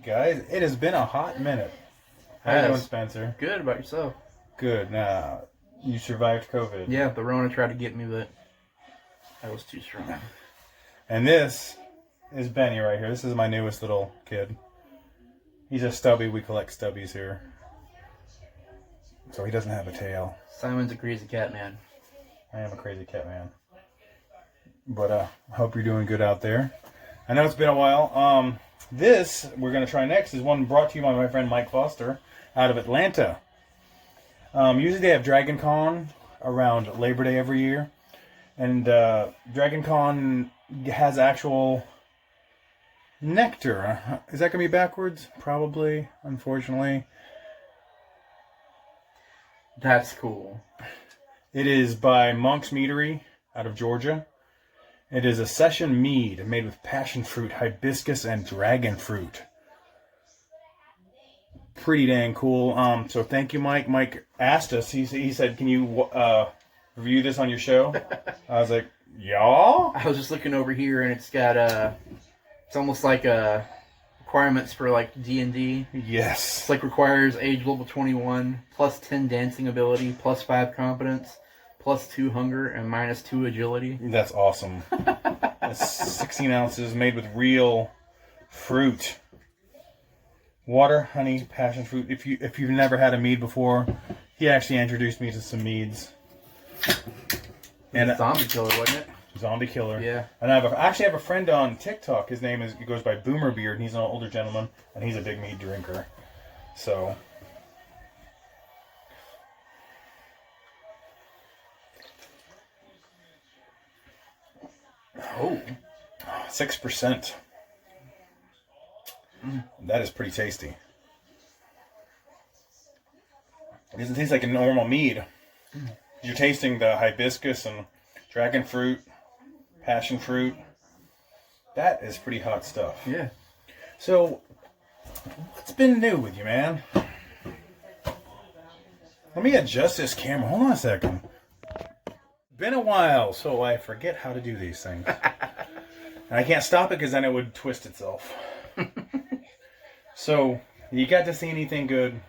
guys. It has been a hot minute. How you doing, Spencer? Good. About yourself? Good. Now, you survived COVID. Yeah, the Rona tried to get me, but I was too strong. And this is Benny right here. This is my newest little kid. He's a stubby. We collect stubbies here. So he doesn't have a tail. Simon's a crazy cat man. I am a crazy cat man. But I hope you're doing good out there. I know it's been a while. This we're going to try next is one brought to you by my friend Mike Foster out of Atlanta. Usually they have Dragon Con around Labor Day every year. And Dragon Con has actual nectar. Is that going to be backwards? Probably, unfortunately. That's cool. It is by Monk's Meadery out of Georgia. It is a session mead made with passion fruit, hibiscus, and dragon fruit. Pretty dang cool. So thank you, Mike. Mike asked us. He said, "Can you review this on your show?" I was like, "Y'all." I was just looking over here, and it's got it's almost like requirements for like D&D. Yes. It's like requires age level 21, plus 10 dancing ability, plus 5 competence, plus 2 hunger, and minus 2 agility. That's awesome. It's 16 ounces made with real fruit. Water, honey, passion fruit. If you've never had a mead before, he actually introduced me to some meads. And Zombie Killer, wasn't it? Zombie Killer. Yeah. And I actually have a friend on TikTok. His name he goes by Boomer Beard, and he's an older gentleman, and he's a big mead drinker. So. Oh. 6%. That is pretty tasty. It doesn't taste like a normal mead. You're tasting the hibiscus and dragon fruit, passion fruit. That is pretty hot stuff. Yeah. So, what's been new with you, man? Let me adjust this camera. Hold on a second. Been a while, so I forget how to do these things. And I can't stop it because then it would twist itself. So, you got to see anything good?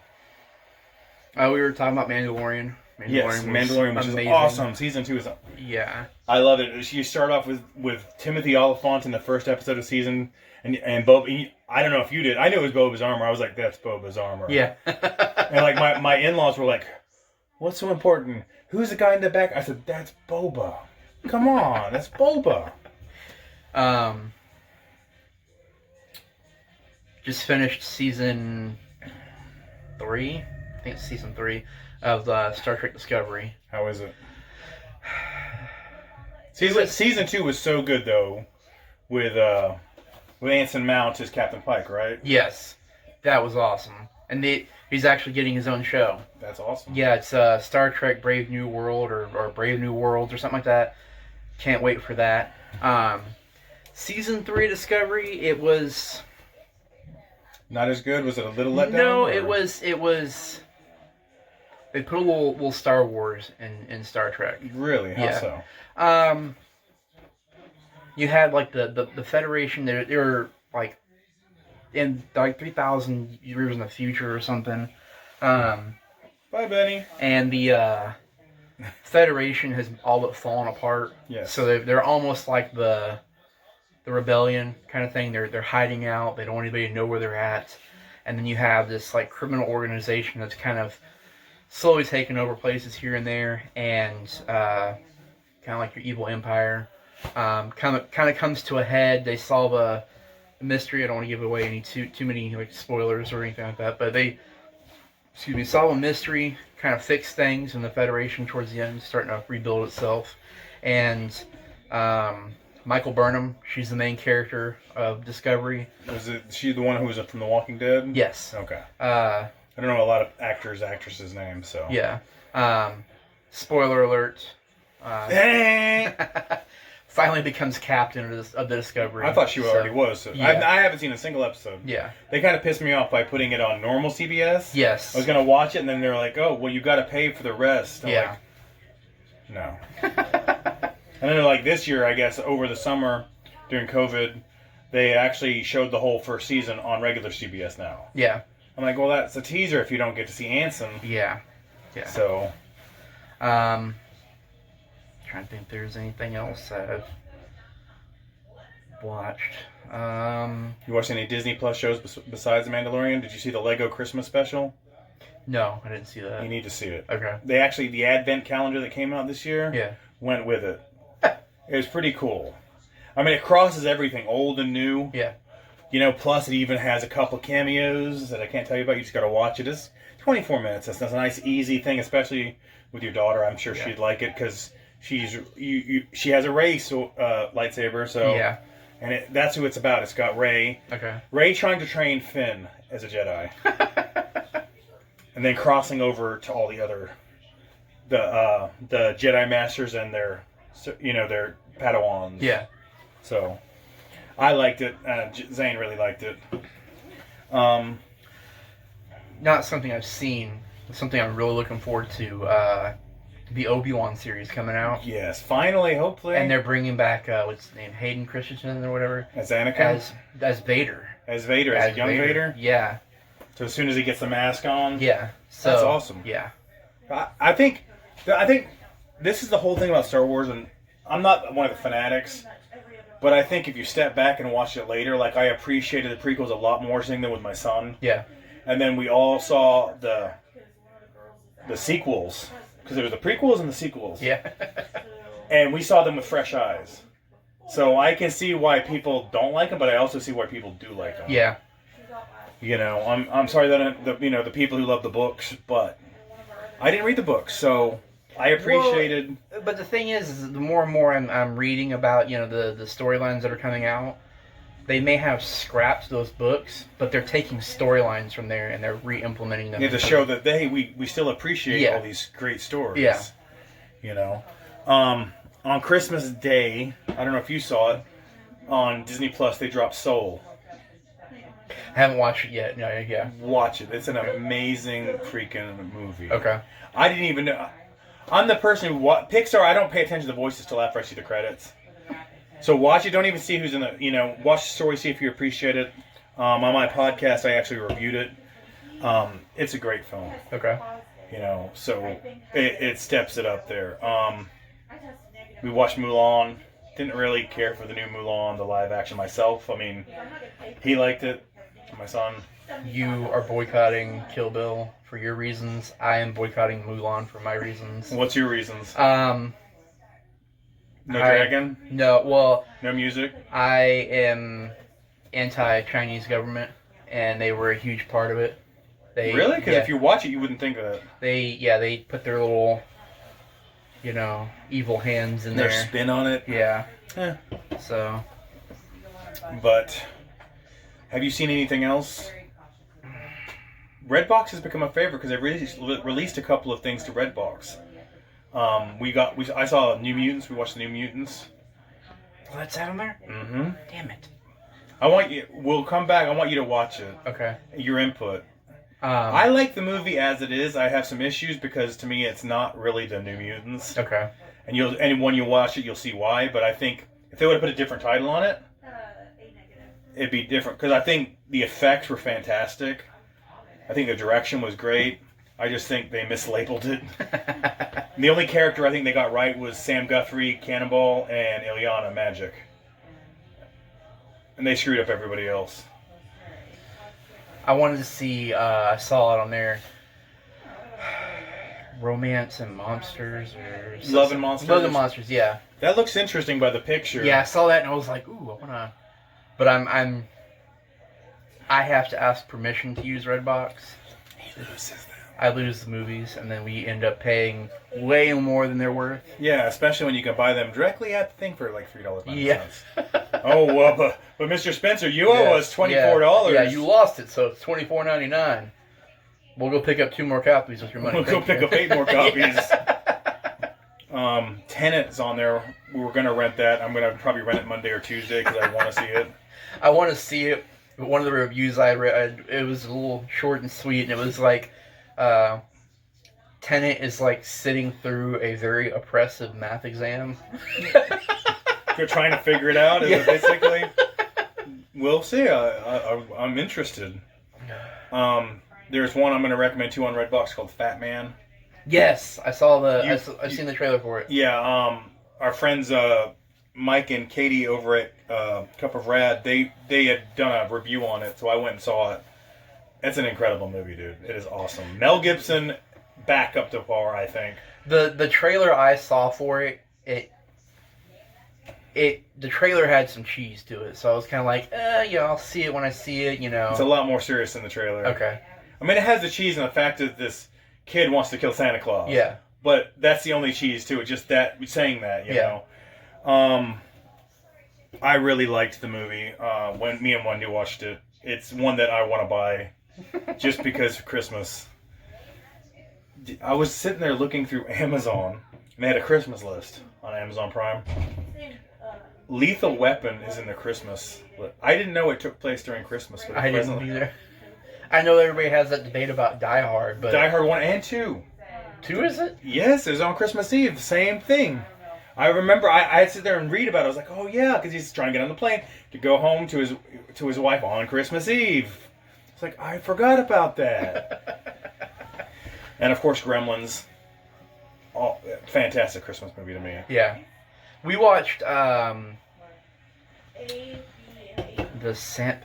We were talking about Mandalorian. Yes, Mandalorian, which is awesome. Season 2 is... Yeah. I love it. You start off with Timothy Oliphant in the first episode of season, and Boba... I don't know if you did. I knew it was Boba's armor. I was like, that's Boba's armor. Yeah. And like my in-laws were like, what's so important? Who's the guy in the back? I said, that's Boba. Come on, that's Boba. Just finished season 3. I think it's season 3 of Star Trek Discovery. How is it? Season 2 was so good though, with Anson Mount as Captain Pike, right? Yes, that was awesome. And he's actually getting his own show. That's awesome. Yeah, it's Star Trek Brave New World or Brave New Worlds or something like that. Can't wait for that. Season 3 Discovery, it was... Not as good? Was it a little let down? No, or? it was... They put a little Star Wars in Star Trek. Really? How so? You had like the Federation. They were like in like 3,000 years in the future or something. Bye, Benny. And the Federation has all but fallen apart. Yes. So they're almost like the rebellion kind of thing. They're hiding out. They don't want anybody to know where they're at. And then you have this like criminal organization that's kind of slowly taking over places here and there, and kind of like your evil empire. Kind of comes to a head. They solve a mystery. I don't want to give away any too many like spoilers or anything like that, but they solve a mystery, kind of fix things, and the Federation towards the end is starting to rebuild itself. And Michael Burnham, she's the main character of Discovery. Was she the one who was from The Walking Dead? Yes. Okay. I don't know a lot of actresses' names, so... Yeah. Spoiler alert. Hey! Finally becomes captain of the Discovery. I thought she already was. So yeah. I haven't seen a single episode. Yeah. They kind of pissed me off by putting it on normal CBS. Yes. I was going to watch it, and then they're like, oh, well, you got to pay for the rest. I'm yeah. Like, no. And then like this year, I guess, over the summer, during COVID, they actually showed the whole first season on regular CBS now. Yeah. I'm like, well, that's a teaser if you don't get to see Anson. Yeah. Yeah. So, trying to think if there's anything else I've watched. you watched any Disney Plus shows besides The Mandalorian? Did you see the Lego Christmas special? No, I didn't see that. You need to see it. Okay. They actually, the Advent calendar that came out this year went with it. It was pretty cool. I mean, it crosses everything, old and new. Yeah. You know, plus it even has a couple cameos that I can't tell you about. You just got to watch it. It's 24 minutes. That's a nice, easy thing, especially with your daughter. I'm sure she'd like it because she has a Rey lightsaber. So yeah. And that's who it's about. It's got Rey. Okay. Rey trying to train Finn as a Jedi. And then crossing over to all the other, the Jedi Masters and their Padawans. Yeah. So, I liked it. Zane really liked it. Not something I've seen. Something I'm really looking forward to. The Obi-Wan series coming out. Yes, finally, hopefully. And they're bringing back what's his name, Hayden Christensen or whatever, as Anakin, as Vader. As Vader, as a young Vader. Yeah. So as soon as he gets the mask on. Yeah. So, that's awesome. Yeah. I think this is the whole thing about Star Wars, and I'm not one of the fanatics, but I think if you step back and watch it later, like I appreciated the prequels a lot more seeing them with my son. Yeah. And then we all saw the sequels, because there was the prequels and the sequels. Yeah. And we saw them with fresh eyes. So I can see why people don't like them, but I also see why people do like them. Yeah. You know, I'm sorry that the people who love the books, but I didn't read the books, so I appreciated. Well, but the thing is the more and more I'm reading about the storylines that are coming out, they may have scrapped those books, but they're taking storylines from there and they're re-implementing them. Yeah, to show that we still appreciate all these great stories. Yeah. You know, on Christmas Day, I don't know if you saw it on Disney Plus. They dropped Soul. I haven't watched it yet. No, yeah. Watch it. It's an amazing freaking movie. Okay. I didn't even know. I'm the person who Pixar. I don't pay attention to the voices till after I see the credits. So watch it. Don't even see who's in the. Watch the story. See if you appreciate it. On my podcast, I actually reviewed it. It's a great film. Okay. So it steps it up there. We watched Mulan. Didn't really care for the new Mulan, the live action myself. I mean, he liked it. My son. You are boycotting Kill Bill for your reasons. I am boycotting Mulan for my reasons. What's your reasons? No dragon? No, well... No music? I am anti-Chinese government, and they were a huge part of it. Really? Because if you watch it, you wouldn't think of that. They put their little, evil hands in there. Their spin on it? Yeah. Eh. So... But... Have you seen anything else? Redbox has become a favorite because they've released a couple of things to Redbox. I saw New Mutants. We watched the New Mutants. Oh, that's out on there? Mm-hmm. Damn it. We'll come back. I want you to watch it. Okay. Your input. I like the movie as it is. I have some issues because to me it's not really the New Mutants. Okay. And when you watch it, you'll see why. But I think if they would have put a different title on it, it'd be different. Because I think the effects were fantastic. I think the direction was great. I just think they mislabeled it. The only character I think they got right was Sam Guthrie, Cannonball, and Ilyana, Magic. And they screwed up everybody else. I wanted to see, I saw it on there, Romance and Monsters, or... Love and Monsters? Love and Monsters, yeah. That looks interesting by the picture. Yeah, I saw that and I was like, ooh, I wanna... But I have to ask permission to use Redbox. He loses them. I lose the movies, and then we end up paying way more than they're worth. Yeah, especially when you can buy them directly at the thing for like $3.90. Yeah. But Mr. Spencer, you owe us $24. Yeah, you lost it, so it's $24.99. We'll go pick up 2 more copies with your money. We'll go pick up 8 more copies. Tenet's on there. We were going to rent that. I'm going to probably rent it Monday or Tuesday because I want to see it. I want to see it. One of the reviews I read, it was a little short and sweet, and it was like, Tenet is like sitting through a very oppressive math exam. You're trying to figure it out, is it basically? We'll see. I'm interested. There's one I'm going to recommend too on Redbox called Fat Man. Yes, I saw I've seen the trailer for it. Yeah. Our friends Mike and Katie over at Cup of Rad, they had done a review on it, so I went and saw it. It's an incredible movie, dude. It is awesome. Mel Gibson back up to par, I think. The trailer I saw for the trailer had some cheese to it, so I was kind of like, yeah, I'll see it when I see it, you know. It's a lot more serious than the trailer. Okay. I mean, it has the cheese and the fact that this kid wants to kill Santa Claus. Yeah. But that's the only cheese to it, just that, saying that, you know. I really liked the movie. When me and Wendy watched it, it's one that I want to buy just because of Christmas. I was sitting there looking through Amazon, and they had a Christmas list on Amazon Prime. Lethal Weapon is in the Christmas list. I didn't know it took place during Christmas. But I didn't either. I know everybody has that debate about Die Hard, but... Die Hard 1 and 2. 2, is it? Yes, it was on Christmas Eve. The same thing. I remember I'd sit there and read about it. I was like, oh yeah, because he's trying to get on the plane to go home to his wife on Christmas Eve. It's like, I forgot about that. And of course, Gremlins. Oh, fantastic Christmas movie to me. Yeah. We watched the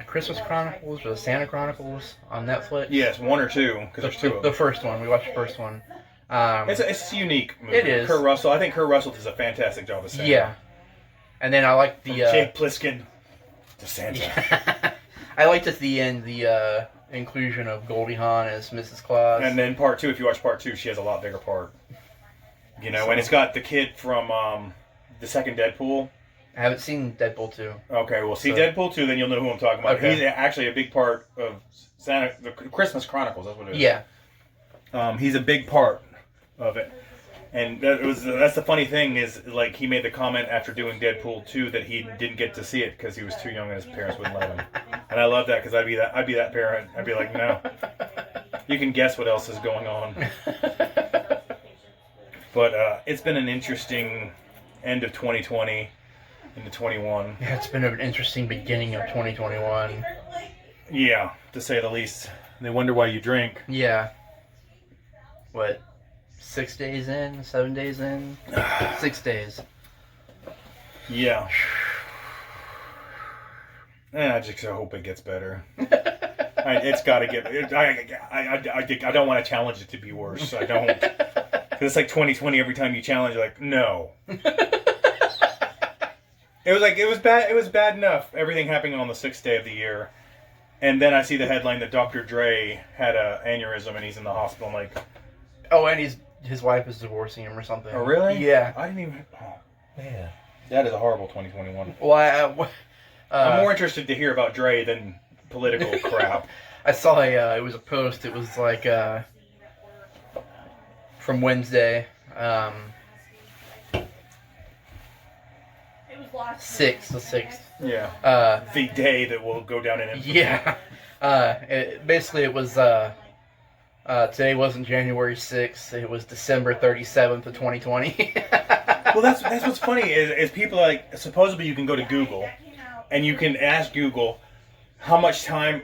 Christmas Chronicles or the Santa Chronicles on Netflix. Yes, 1 or 2, because there's 2 of them. The first one. We watched the first one. It's a unique movie. It is. Kurt Russell. I think Kurt Russell does a fantastic job as Santa. Yeah. And then I like the... Jake Plissken to Santa. Yeah. I liked at the end the inclusion of Goldie Hawn as Mrs. Claus. And then part 2, if you watch part 2, she has a lot bigger part. You know, and it's got the kid from the second Deadpool. I haven't seen Deadpool 2. Okay, well, see Deadpool 2, then you'll know who I'm talking about. Okay. He's actually a big part of the Christmas Chronicles. That's what it is. Yeah. He's a big part of it. And that's the funny thing is, like, he made the comment after doing Deadpool 2 that he didn't get to see it because he was too young and his parents wouldn't let him. And I love that because I'd be that parent. I'd be like, no. You can guess what else is going on. But it's been an interesting end of 2020 into 21. Yeah, it's been an interesting beginning of 2021. Yeah, to say the least. They wonder why you drink. Yeah. What? 6 days in? 7 days in? 6 days. Yeah. I just hope it gets better. It's got to get... I don't want to challenge it to be worse. I don't. Because it's like 2020 every time you challenge, you're like, no. It was bad. It was bad enough. Everything happening on the 6th day of the year. And then I see the headline that Dr. Dre had an aneurysm and he's in the hospital. I'm like... Oh, and his wife is divorcing him or something. Oh, really? Yeah. I didn't even... Oh, man. That is a horrible 2021. Well, I'm more interested to hear about Dre than political crap. I saw it was a post. It was like from Wednesday, 6th, the 6th. Yeah. The day that will go down in infamy. Yeah. Basically, it was today wasn't January 6th. It was December 37th of 2020. Well, that's what's funny is people are like, supposedly you can go to Google and you can ask Google how much time,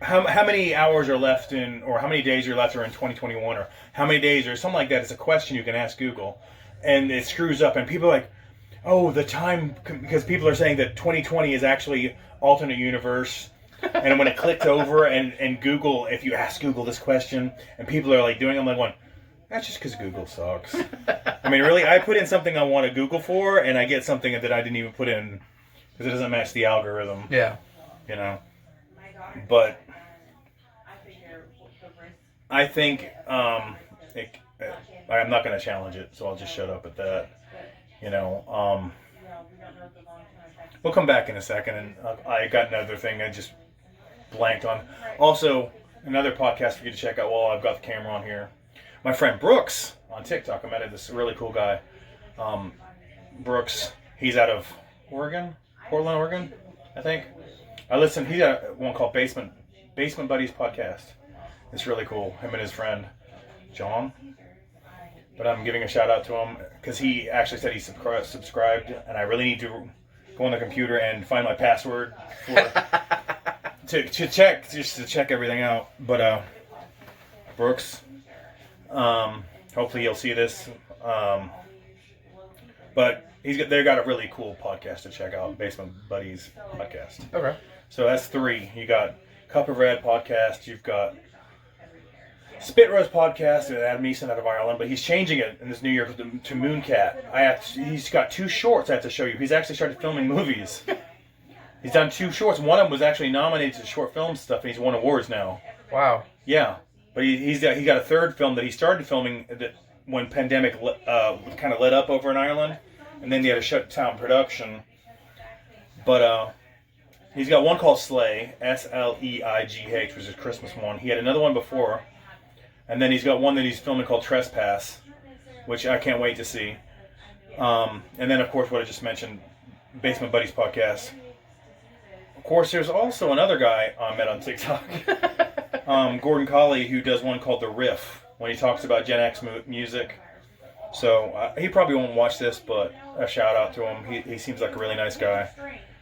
how many hours are left in, or how many days are left are in 2021, or how many days or something like that. It's a question you can ask Google, and it screws up, and people are like, oh, the time, because people are saying that 2020 is actually alternate universe. And when it clicked over and Google, if you ask Google this question, and people are like doing it, I'm like, going, that's just because Google sucks. I mean, really, I put in something I want to Google for, and I get something that I didn't even put in because it doesn't match the algorithm. Yeah. You know. But I think I'm not going to challenge it, so I'll just shut up at that. You know. We'll come back in a second, and I got another thing I just blanked on. Also, another podcast for you to check out while I've got the camera on here. My friend Brooks on TikTok. I met this really cool guy. Brooks, he's out of Oregon, Portland, Oregon, I think. He's got one called Basement Buddies Podcast. It's really cool. Him and his friend, John. But I'm giving a shout out to him because he actually said he subscribed, and I really need to go on the computer and find my password for to check, just to check everything out. But Brooks, hopefully you'll see this. But they got a really cool podcast to check out, Basement Buddies podcast. Okay. So that's 3. You got Cup of Red podcast. You've got Spit Roast podcast with Adam Easton out of Ireland, but he's changing it in this new year to Mooncat. He's got 2 shorts I have to show you. He's actually started filming movies. He's done 2 shorts. One of them was actually nominated to short film stuff, and he's won awards now. Wow. Yeah, but he got a 3rd film that he started filming when pandemic kind of let up over in Ireland, and then they had to shut down production. But he's got one called Slay, Sleigh, which is his Christmas one. He had another one before, and then he's got one that he's filming called Trespass, which I can't wait to see. And then, of course, what I just mentioned, Basement Buddies podcast. Of course, there's also another guy I met on TikTok, Gordon Colley, who does one called The Riff, when he talks about Gen X music. So he probably won't watch this, but a shout out to him. He seems like a really nice guy,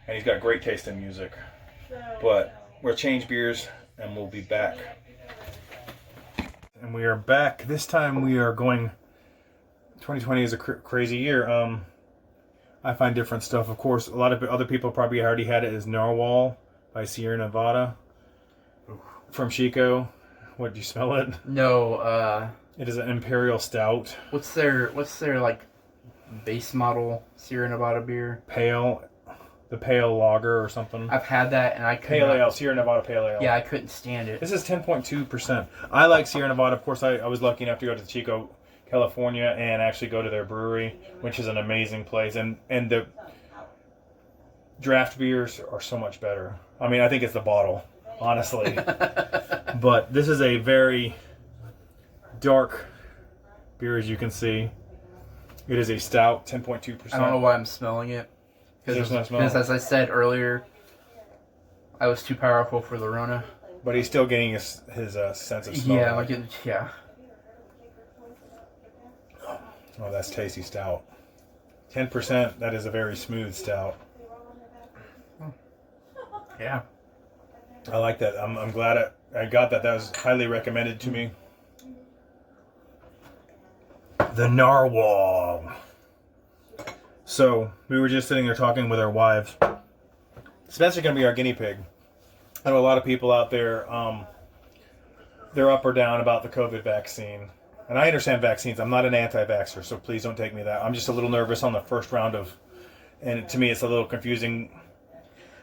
and he's got great taste in music. But we'll change beers, and we'll be back. And we are back. This time we are going... 2020 is a crazy year. I find different stuff. Of course, a lot of other people probably already had it as Narwhal by Sierra Nevada from Chico. What, do you smell it? No, It is an Imperial Stout. What's their like base model Sierra Nevada beer? The Pale Lager or something. I've had that and I couldn't. Pale Ale, Sierra Nevada Pale Ale. Yeah, I couldn't stand it. This is 10.2%. I like Sierra Nevada. Of course, I was lucky enough to go to Chico, California, and actually go to their brewery, which is an amazing place. And the draft beers are so much better. I mean, I think it's the bottle, honestly. But this is a very dark beer, as you can see. It is a stout, 10.2%. I don't know why I'm smelling it. Because as I said earlier, I was too powerful for the Rona. But he's still getting his sense of smell. Yeah, yeah. Oh, that's tasty stout. 10%, that is a very smooth stout. Yeah. I like that. I'm glad I got that. That was highly recommended to me. The Narwhal. So, we were just sitting there talking with our wives. Spencer's going to be our guinea pig. I know a lot of people out there, they're up or down about the COVID vaccine. And I understand vaccines. I'm not an anti-vaxxer, so please don't take me that. I'm just a little nervous on the first round of... And to me, it's a little confusing.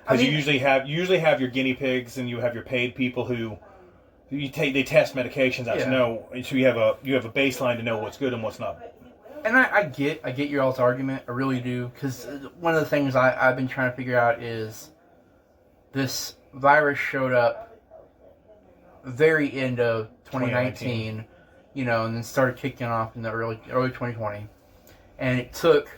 Because you usually have your guinea pigs and you have your paid people who... They test medications out to know, so you have a baseline to know what's good and what's not. And I get your all's argument, I really do, because one of the things I've been trying to figure out is this virus showed up very end of 2019, you know, and then started kicking off in the early 2020, and it took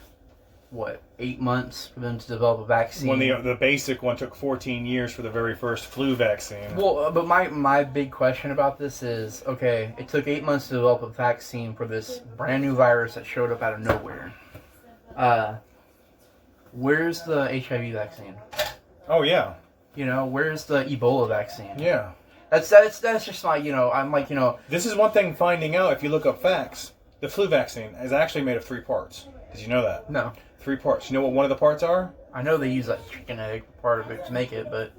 8 months for them to develop a vaccine. When the basic one took 14 years for the very first flu vaccine. Well, but my big question about this is, okay, it took 8 months to develop a vaccine for this brand new virus that showed up out of nowhere. Where's the HIV vaccine? Oh yeah. You know, where's the Ebola vaccine? Yeah. That's just my, I'm like, This is one thing finding out if you look up facts. The flu vaccine is actually made of 3 parts. Did you know that? No. 3 parts. You know what one of the parts are? I know they use a chicken egg part of it to make it, but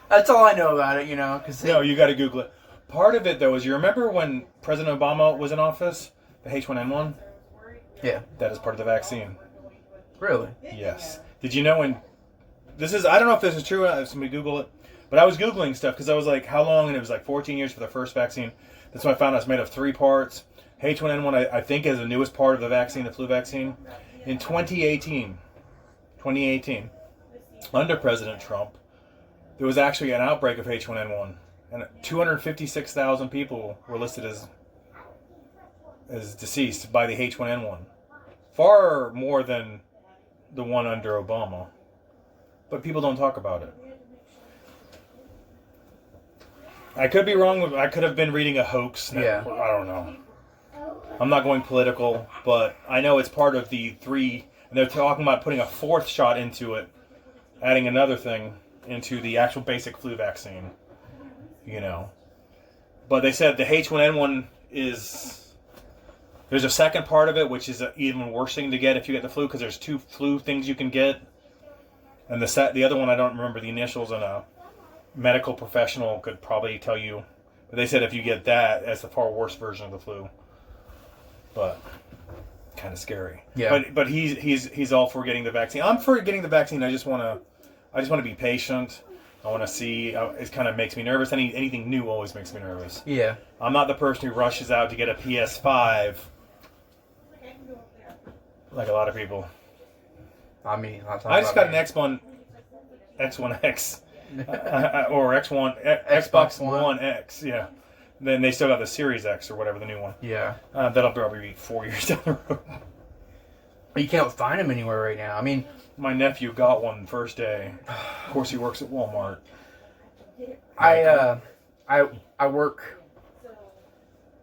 that's all I know about it, No, you got to Google it. Part of it, though, is you remember when President Obama was in office? The H1N1? Yeah. That is part of the vaccine. Really? Yes. Did you know when... I don't know if this is true. Somebody Google it. But I was Googling stuff because I was like, how long? And it was like 14 years for the first vaccine. That's when I found out it's made of 3 parts. H1N1, I think, is the newest part of the vaccine, the flu vaccine. In 2018, under President Trump, there was actually an outbreak of H1N1, and 256,000 people were listed as deceased by the H1N1. Far more than the one under Obama. But people don't talk about it. I could be wrong. I could have been reading a hoax. Yeah. I don't know. I'm not going political, but I know it's part of the 3 And they're talking about putting a 4th shot into it, adding another thing into the actual basic flu vaccine. You know. But they said the H1N1 is... There's a second part of it, which is an even worse thing to get if you get the flu, because there's 2 flu things you can get. And the other one, I don't remember the initials, and a medical professional could probably tell you. But they said if you get that, that's the far worse version of the flu. But kind of scary. Yeah. But he's all for getting the vaccine. I'm for getting the vaccine. I just want to be patient. I want to see. It kind of makes me nervous. Anything new always makes me nervous. Yeah. I'm not the person who rushes out to get a PS5 like a lot of people. I mean, I just got an X1X or Xbox One X. Yeah. Then they still got the Series X or whatever, the new one. Yeah. That'll probably be 4 years down the road. You can't find them anywhere right now. I mean, my nephew got one the first day. Of course, he works at Walmart. I work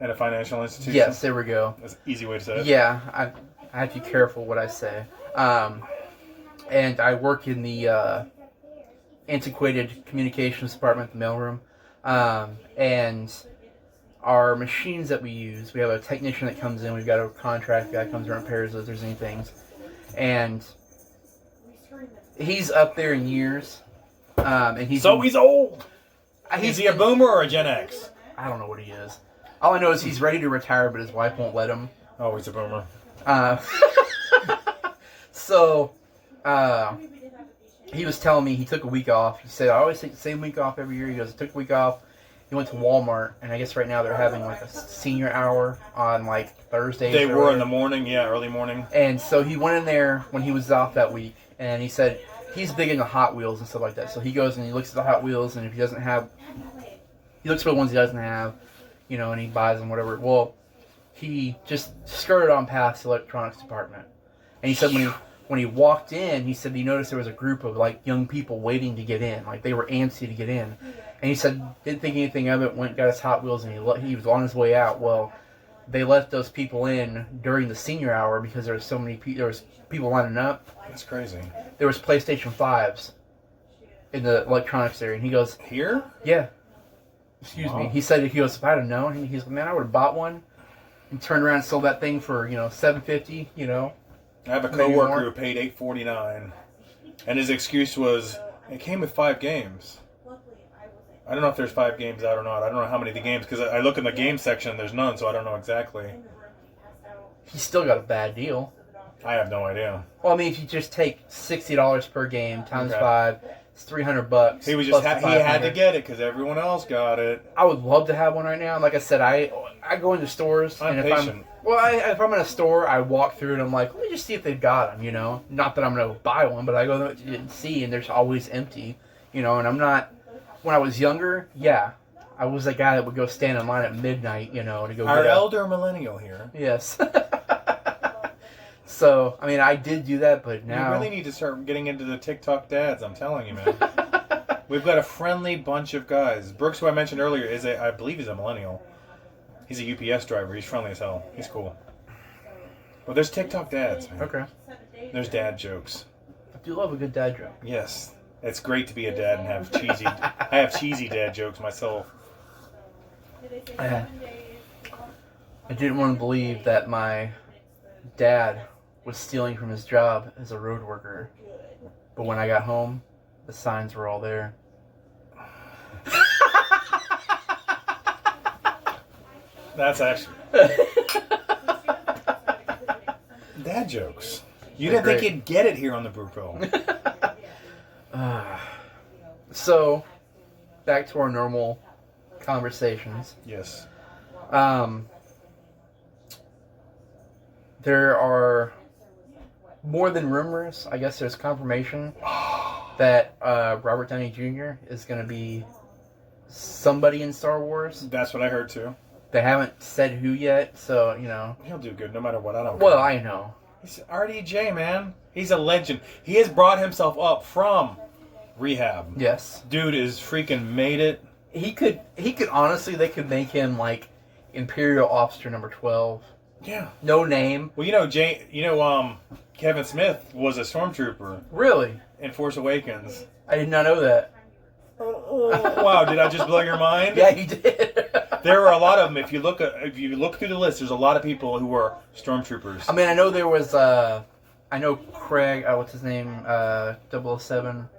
at a financial institution. Yes, there we go. That's an easy way to say it. Yeah, I have to be careful what I say. And I work in the antiquated communications department, the mailroom. And our machines that we use, we have a technician that comes in. We've got a contract guy that comes and repairs if there's any things. And he's up there in years. And he's old. Is he a boomer or a Gen X? I don't know what he is. All I know is he's ready to retire, but his wife won't let him. Oh, he's a boomer. He was telling me he took a week off. He said, I always take the same week off every year. He goes, I took a week off. He went to Walmart, and I guess right now they're having like a senior hour on like Thursdays. They were in the morning, yeah, early morning. And so he went in there when he was off that week, and he said he's big into Hot Wheels and stuff like that. So he goes and he looks at the Hot Wheels, and if he doesn't have, he looks for the ones he doesn't have, you know, and he buys them, whatever. Well, he just skirted on past the electronics department, and he said when he walked in, he said he noticed there was a group of like young people waiting to get in, like they were antsy to get in, and he said didn't think anything of it, went got his Hot Wheels, and he was on his way out. Well, they let those people in during the senior hour because there was so many there was people lining up. That's crazy. There was PlayStation 5s in the electronics area, and he goes, here? Yeah. Excuse me. He said he goes, if I'd have known, he's like, man, I would have bought one and turned around and sold that thing for, $750, I have a coworker who paid $8.49, and his excuse was, it came with 5 games. I don't know if there's 5 games out or not. I don't know how many of the games, because I look in the game section and there's none, so I don't know exactly. He still got a bad deal. I have no idea. Well, I mean, if you just take $60 per game times 5, it's $300. He was just he had to get it because everyone else got it. I would love to have one right now. Like I said, I go into stores, I'm and patient. if I'm in a store, I walk through and I'm like, let me just see if they've got them. Not that I'm gonna buy one, but I go and see, and there's always empty. And I'm not. When I was younger, yeah, I was that guy that would go stand in line at midnight, to go. Our elder millennial here. Yes. So, I mean, I did do that, but now... You really need to start getting into the TikTok dads, I'm telling you, man. We've got a friendly bunch of guys. Brooks, who I mentioned earlier, I believe he's a millennial. He's a UPS driver. He's friendly as hell. He's cool. But there's TikTok dads, man. Okay. There's dad jokes. I do love a good dad joke. Yes. It's great to be a dad and have cheesy... I have cheesy dad jokes myself. I didn't want to believe that my dad was stealing from his job as a road worker. But when I got home, the signs were all there. That's actually... Dad jokes. You didn't think you'd get it here on the TheBrewPill. So, back to our normal conversations. Yes. There are more than rumors. I guess there's confirmation that Robert Downey Jr. is going to be somebody in Star Wars. That's what I heard too. They haven't said who yet, so, He'll do good no matter what. I don't Well, care. I know. He's RDJ, man. He's a legend. He has brought himself up from rehab. Yes. Dude is freaking made it. He could honestly, they could make him like Imperial Officer number 12. Yeah. No name. Well, Kevin Smith was a stormtrooper Really? in Force Awakens. I did not know that. Wow, did I just blow your mind? Yeah, you did. There are a lot of them. If you look through the list, there's a lot of people who were stormtroopers. I mean, I know there was. I know Craig. What's his name? 007.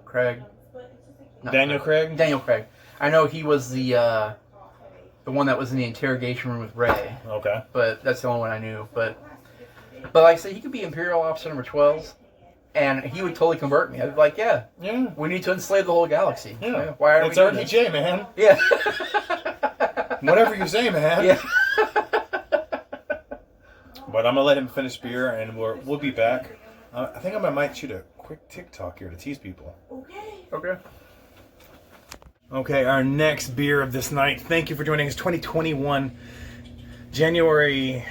Craig. Daniel Craig. Daniel Craig. I know he was the one that was in the interrogation room with Rey. Okay. But that's the only one I knew. But like I said, he could be Imperial Officer number 12, and he would totally convert me. I'd be like, yeah, we need to enslave the whole galaxy. Yeah. Why are it's we doing RPJ, man. Yeah. Whatever you say, man. Yeah. But I'm gonna let him finish beer, and we'll be back. I think I might shoot a quick TikTok here to tease people. Okay. Okay, our next beer of this night. Thank you for joining us. 2021, January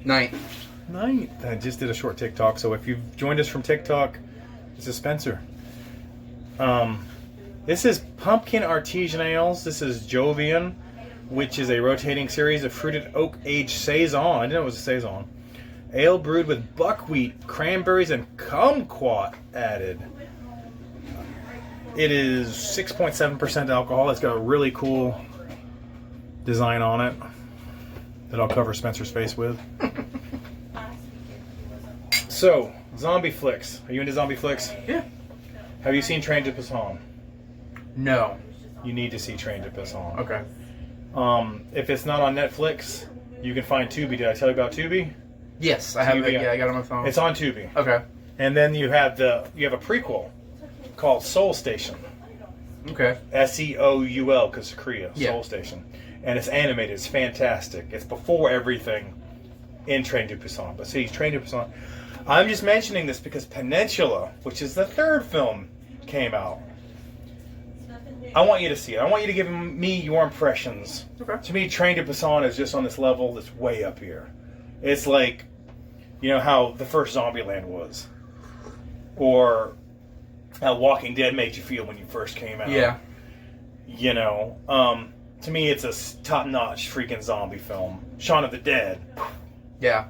9th. I just did a short TikTok, so if you've joined us from TikTok, this is Spencer. This is Pumpkin Artesian Ales. This is Jovian, which is a rotating series of fruited oak aged saison. I didn't know it was a saison. Ale brewed with buckwheat, cranberries, and kumquat added. It is 6.7% alcohol. It's got a really cool design on it that I'll cover Spencer's face with. So, zombie flicks. Are you into zombie flicks? Yeah. Have you seen Train to Busan? No. You need to see Train to Busan. Okay. If it's not on Netflix, you can find Tubi. Did I tell you about Tubi? Yes, I have it. Yeah, I got it on my phone. It's on Tubi. Okay. And then you have a prequel called Soul Station. Okay. Seoul, because Korea. Yeah. Soul Station. And it's animated. It's fantastic. It's before everything in Train to Busan. But see, Train to Busan. I'm just mentioning this because Peninsula, which is the third film, came out. I want you to see it. I want you to give me your impressions. Okay. To me, Train to Busan is just on this level that's way up here. It's like, how the first Zombieland was. Or how Walking Dead made you feel when you first came out. Yeah. To me, it's a top-notch freaking zombie film. Shaun of the Dead. Yeah.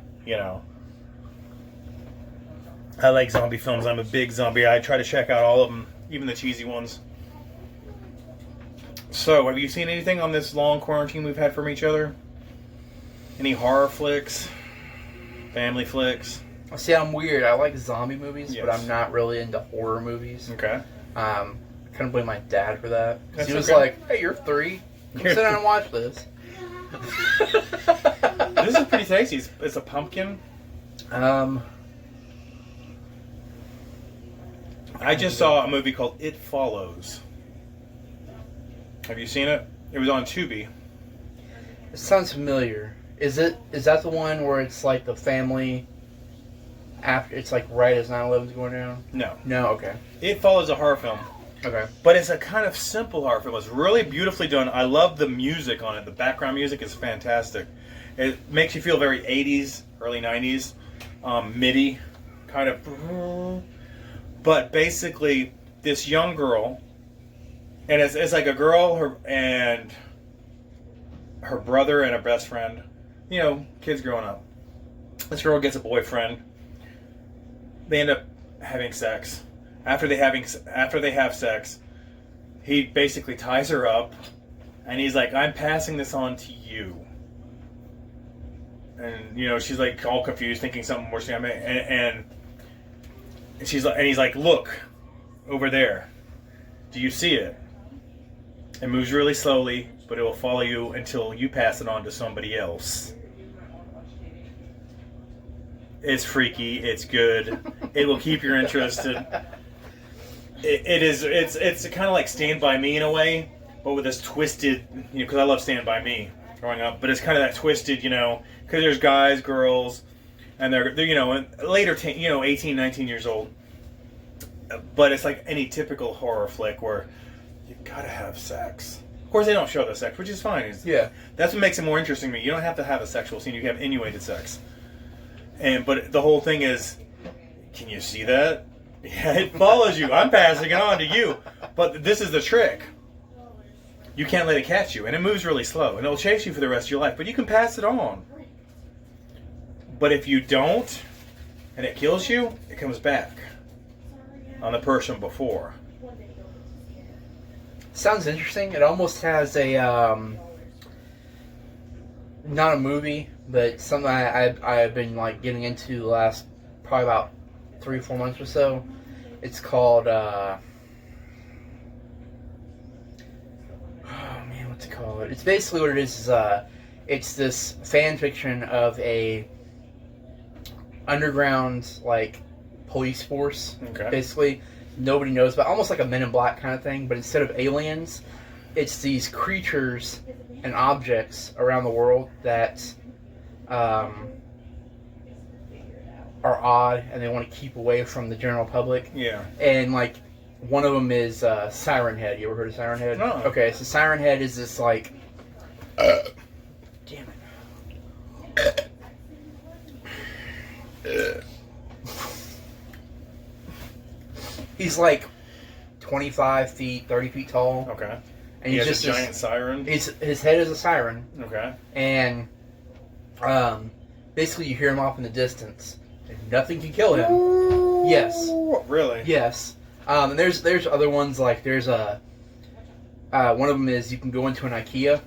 I like zombie films. I'm a big zombie. I try to check out all of them, even the cheesy ones. So, have you seen anything on this long quarantine we've had from each other? Any horror flicks? Family flicks? See, I'm weird. I like zombie movies, Yes. but I'm not really into horror movies. Okay. I couldn't blame my dad for that. That's He was okay. like, "Hey, you're 3. Come sit down and watch this." This is pretty tasty. It's a pumpkin. I just saw a movie called It Follows. Have you seen it? It was on Tubi. It sounds familiar. Is that the one where it's like the family after it's like right as 9/11's going down? No. No, okay. It Follows a horror film. Okay. But it's a kind of simple horror film. It's really beautifully done. I love the music on it. The background music is fantastic. It makes you feel very 80s, early 90s, MIDI kind of. But basically, this young girl, and it's like a girl and her brother and her best friend. Kids growing up. This girl gets a boyfriend. They end up having sex. After they have sex, he basically ties her up, and he's like, "I'm passing this on to you." And she's like all confused, thinking something worse. And he's like, "Look, over there. Do you see it? It moves really slowly, but it will follow you until you pass it on to somebody else." It's freaky. It's good. It will keep your interested. It's kind of like Stand By Me in a way, but with this twisted, because I love Stand By Me growing up, but it's kind of that twisted, because there's guys, girls, and they're later, 18, 19 years old. But it's like any typical horror flick where you gotta have sex. Of course, they don't show the sex, which is fine. Yeah. That's what makes it more interesting to me. You don't have to have a sexual scene. You can have innuated sex. But the whole thing is, can you see that? Yeah, it follows you. I'm passing it on to you. But this is the trick. you can't let it catch you. And it moves really slow. And it'll chase you for the rest of your life. But you can pass it on. But if you don't, and it kills you, it comes back on the person before. Sounds interesting. It almost has a, not a movie, but something I've been like getting into the last probably about 3 or 4 months or so. It's called, oh man, what's it called? It's basically what it is it's this fan fiction of a underground like police force. Okay. Basically, nobody knows about, almost like a Men in Black kind of thing, but instead of aliens, it's these creatures and objects around the world that are odd and they want to keep away from the general public. Yeah. And like one of them is Siren Head. You ever heard of Siren Head? No. Okay, so Siren Head is this like damn it. He's like 25 feet, 30 feet tall. Okay. And he he's has just a giant siren. His head is a siren. Okay. And basically you hear him off in the distance. And nothing can kill him. Ooh, Yes. Really? Yes. And there's other ones, like there's a one of them is you can go into an IKEA.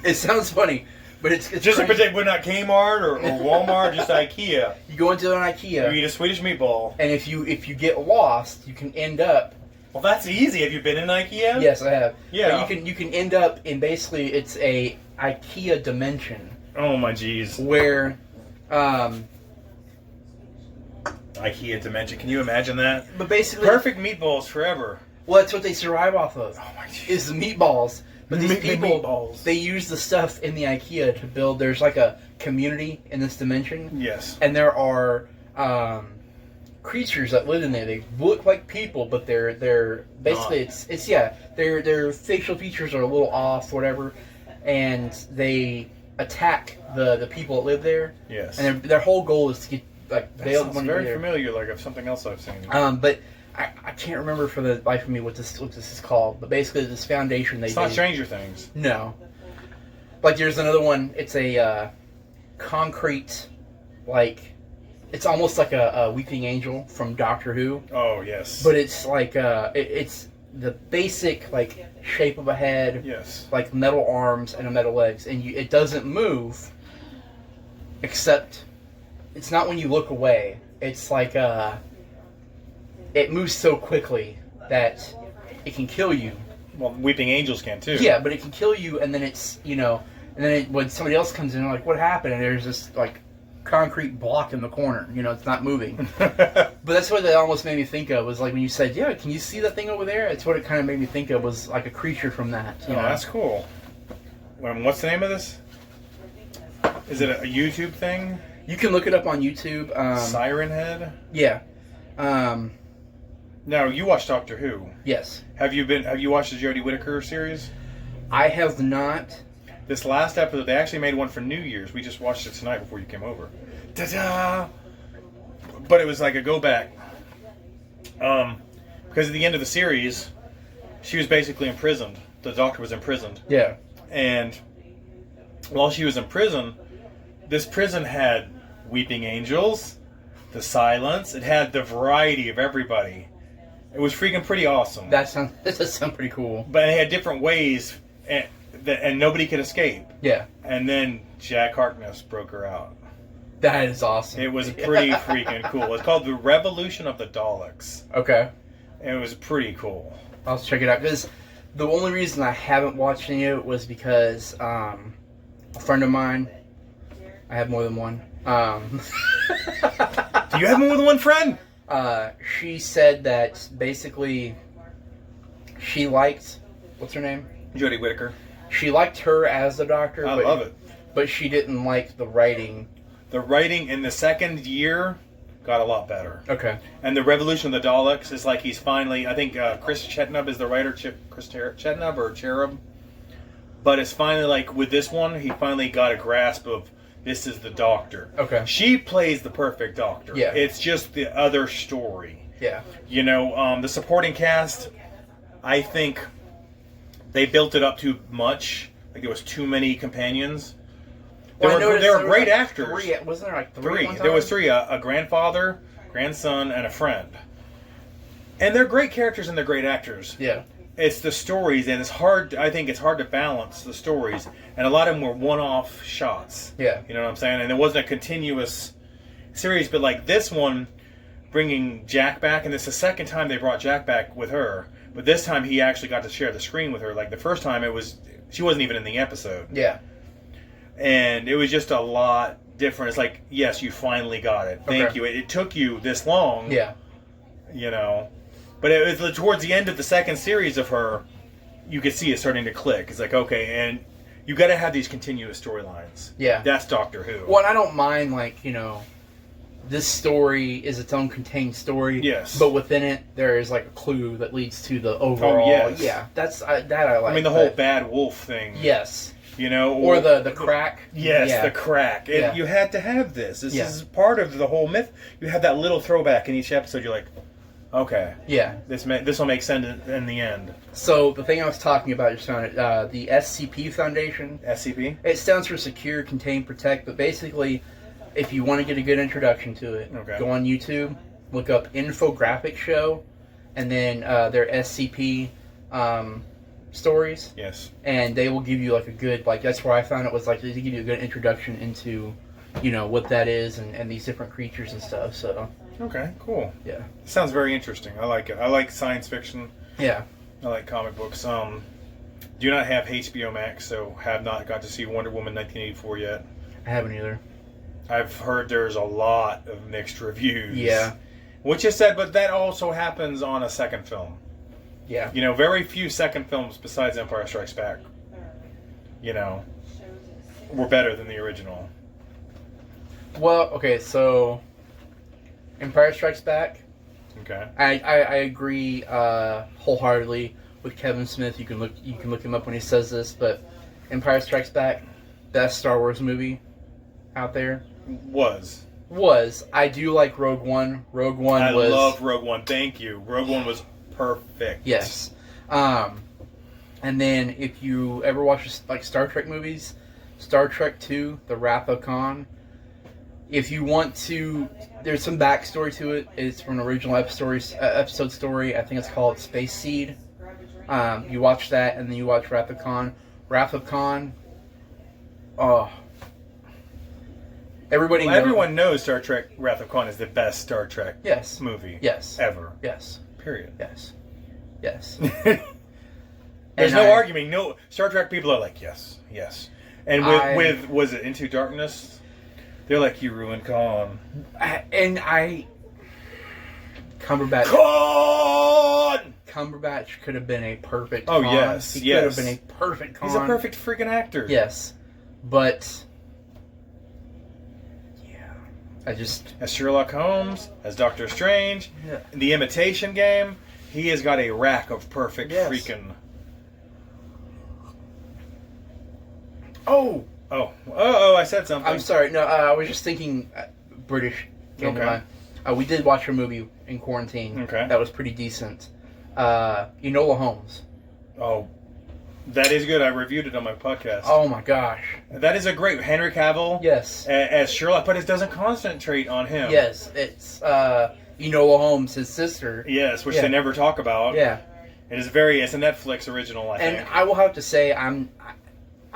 It sounds funny, but it's Just to protect, we're not Kmart or Walmart, just IKEA. You go into an IKEA. You eat a Swedish meatball. And if you get lost, you can end up. Well, that's easy. Have you been in IKEA? Yes, I have. Yeah. But you can end up in, basically it's a IKEA dimension Oh my jeez. where IKEA dimension. Can you imagine that? but basically Perfect meatballs forever. well, that's what they survive off of. Oh my jeez. Is the meatballs. But these people, meatballs. they use the stuff in the IKEA to build. There's like a community in this dimension, Yes. and there are creatures that live in there. They look like people, but they're basically Not. it's their facial features are a little off, whatever, and they attack the people that live there. Yes. And their whole goal is to get like That they sounds want to very be there. familiar, like of something else I've seen. But I can't remember for the life of me what this is called. But basically, this foundation It's not Stranger Things. No. Like there's another one. It's a concrete, like it's almost like a weeping angel from Doctor Who. Oh yes. But it's like it's the basic like shape of a head, yes. like metal arms and a metal legs, and it doesn't move. Except, it's not when you look away. It's like it moves so quickly that it can kill you. Well, Weeping Angels can too. Yeah, but it can kill you, and then it's, and then when somebody else comes in, like, what happened? And there's this, like, concrete block in the corner. It's not moving. But that's what it almost made me think of, was like when you said, yeah, can you see that thing over there? It's what it kind of made me think of, was like a creature from that. Oh, that's cool. What's the name of this? Is it a YouTube thing? You can look it up on YouTube. Siren Head? Yeah. Now, you watch Doctor Who. Yes. Have you watched the Jodie Whittaker series? I have not. This last episode, they actually made one for New Year's. We just watched it tonight before you came over. Ta-da! But it was like a go back. Because at the end of the series, she was basically imprisoned. The Doctor was imprisoned. Yeah. And while she was in prison, this prison had weeping angels, the silence. It had the variety of everybody. It was freaking pretty awesome. That does sound pretty cool. But it had different ways, and nobody could escape. Yeah. And then Jack Harkness broke her out. That is awesome. It was pretty freaking cool. It's called The Revolution of the Daleks. Okay. And it was pretty cool. I'll check it out, because the only reason I haven't watched any of it was because a friend of mine, I have more than one. Do you have more than one friend? She said that basically she liked, what's her name? Jodie Whittaker. She liked her as the Doctor. I love it. But she didn't like the writing. The writing in the second year got a lot better. Okay. And the Revolution of the Daleks is like he's finally, I think Chris Chetnub is the writer, Chris Chetnub or Cherub. But it's finally like with this one, he finally got a grasp of this is the Doctor. Okay. She plays the perfect Doctor. Yeah. It's just the other story. Yeah. The supporting cast, I think they built it up too much. Like there was too many companions. They Well, were great actors. Wasn't there like three? There was three: a grandfather, grandson, and a friend. And they're great characters and they're great actors. Yeah. It's the stories, and it's hard. I think it's hard to balance the stories, and a lot of them were one-off shots. Yeah. You know what I'm saying? And it wasn't a continuous series, but like this one, bringing Jack back, and it's the second time they brought Jack back with her. But this time he actually got to share the screen with her. Like the first time, she wasn't even in the episode. Yeah. And it was just a lot different. It's like, yes, you finally got it. Thank you. It took you this long. Yeah. You know. But it was towards the end of the second series of her, you could see it starting to click. It's like, okay, and you got to have these continuous storylines. Yeah. That's Doctor Who. Well, and I don't mind, like, you know, this story is its own contained story. Yes. But within it, there is, like, a clue that leads to the overall. Oh, yes. Yeah. That I like. I mean, the whole bad wolf thing. Yes. You know, or the crack. Yes, yeah. the crack. Yeah. You had to have this. This Yeah. is part of the whole myth. You have that little throwback in each episode. You're like, okay, yeah, this will make sense in the end. So the thing I was talking about just on it, the SCP Foundation. SCP. It stands for Secure, Contain, Protect. But basically, if you want to get a good introduction to it, go on YouTube, look up Infographic Show, and then their SCP stories. Yes. And they will give you like a good, like that's where I found it was like they give you a good introduction into, you know, what that is and these different creatures and stuff. So. Okay, cool. Yeah. It sounds very interesting. I like it. I like science fiction. Yeah. I like comic books. Do not have HBO Max, so have not got to see Wonder Woman 1984 yet. I haven't either. I've heard there's a lot of mixed reviews. Yeah. Which is sad, but that also happens on a second film. Yeah. You know, very few second films besides Empire Strikes Back, you know, were better than the original. Well, okay, so Empire Strikes Back. Okay. I agree wholeheartedly with Kevin Smith. You can look him up when he says this, but Empire Strikes Back, best Star Wars movie out there. Was. I do like Rogue One. Rogue One I was. love Rogue One. Thank you. Rogue One was perfect. Yes. And then if you ever watch like Star Trek movies, Star Trek II, The Wrath of Khan. If you want to, there's some backstory to it. It's from an original episode story. I think it's called Space Seed. You watch that, and then you watch Wrath of Khan. Wrath of Khan. Oh. Everyone knows Star Trek Wrath of Khan is the best Star Trek movie ever. Yes. Period. Yes. There's no arguing. No, Star Trek people are like, yes. And with was it Into Darkness? They're like, you ruined Khan. Cumberbatch. Khan! Cumberbatch could have been a perfect Khan. He could have been a perfect Khan. He's a perfect freaking actor. Yes. But as Sherlock Holmes, as Doctor Strange, in The Imitation Game, he has got a rack of perfect freaking. Oh, I said something. I'm sorry. No, I was just thinking British came to mind. We did watch a movie in quarantine. Okay. That was pretty decent. Enola Holmes. Oh, that is good. I reviewed it on my podcast. Oh my gosh. That is a great Henry Cavill. Yes. As Sherlock, but it doesn't concentrate on him. Yes, it's Enola Holmes, his sister. Yes, which they never talk about. Yeah. It's a Netflix original, I think. And I will have to say,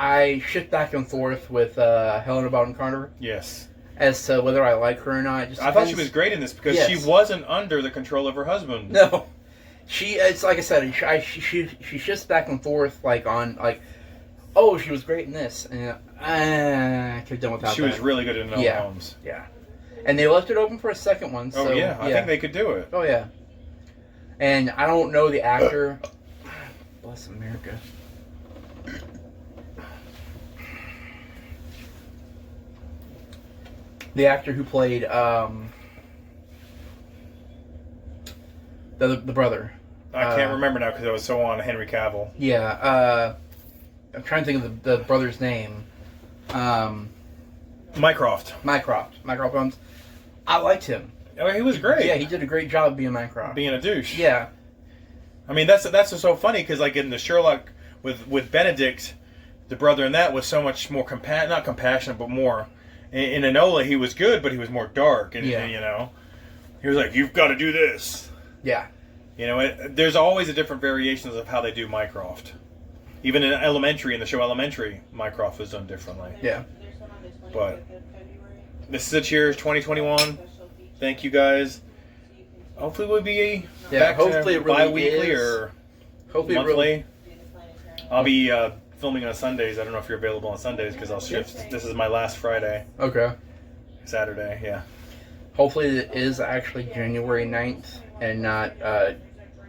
I shift back and forth with Helena Bonham Carter. Yes. As to whether I like her or not. I thought she was great in this because she wasn't under the control of her husband. No. It's like I said, she shifts back and forth she was great in this. And I could have done without She was really good in Enola Holmes. Yeah. And they left it open for a second one. So, I think they could do it. Oh, yeah. And I don't know the actor. Bless America. The actor who played the brother. I can't remember now because I was so on Henry Cavill. Yeah, I'm trying to think of the brother's name. Mycroft. Mycroft Holmes. I liked him. Oh, he was great. Yeah, he did a great job being Mycroft. Being a douche. Yeah. I mean, that's so funny because like in the Sherlock, with Benedict, the brother in that was so much more not compassionate, but more. In Enola, he was good, but he was more dark, and you know, he was like, "You've got to do this." Yeah. You know, there's always a different variations of how they do Mycroft. Even in Elementary, in the show Elementary, Mycroft was done differently. Yeah. But this is a Cheers 2021. Thank you guys. Hopefully we'll be back hopefully to it really bi-weekly is. or Hopefully monthly. Really... I'll be filming on Sundays. I don't know if you're available on Sundays because I'll shift. This is my last Friday. Okay. Saturday, yeah. Hopefully it is actually January 9th and not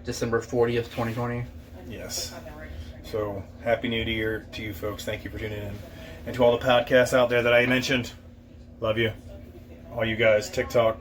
December 40th, 2020. Yes. So, Happy New Year to you folks. Thank you for tuning in. And to all the podcasts out there that I mentioned, love you. All you guys, TikTok,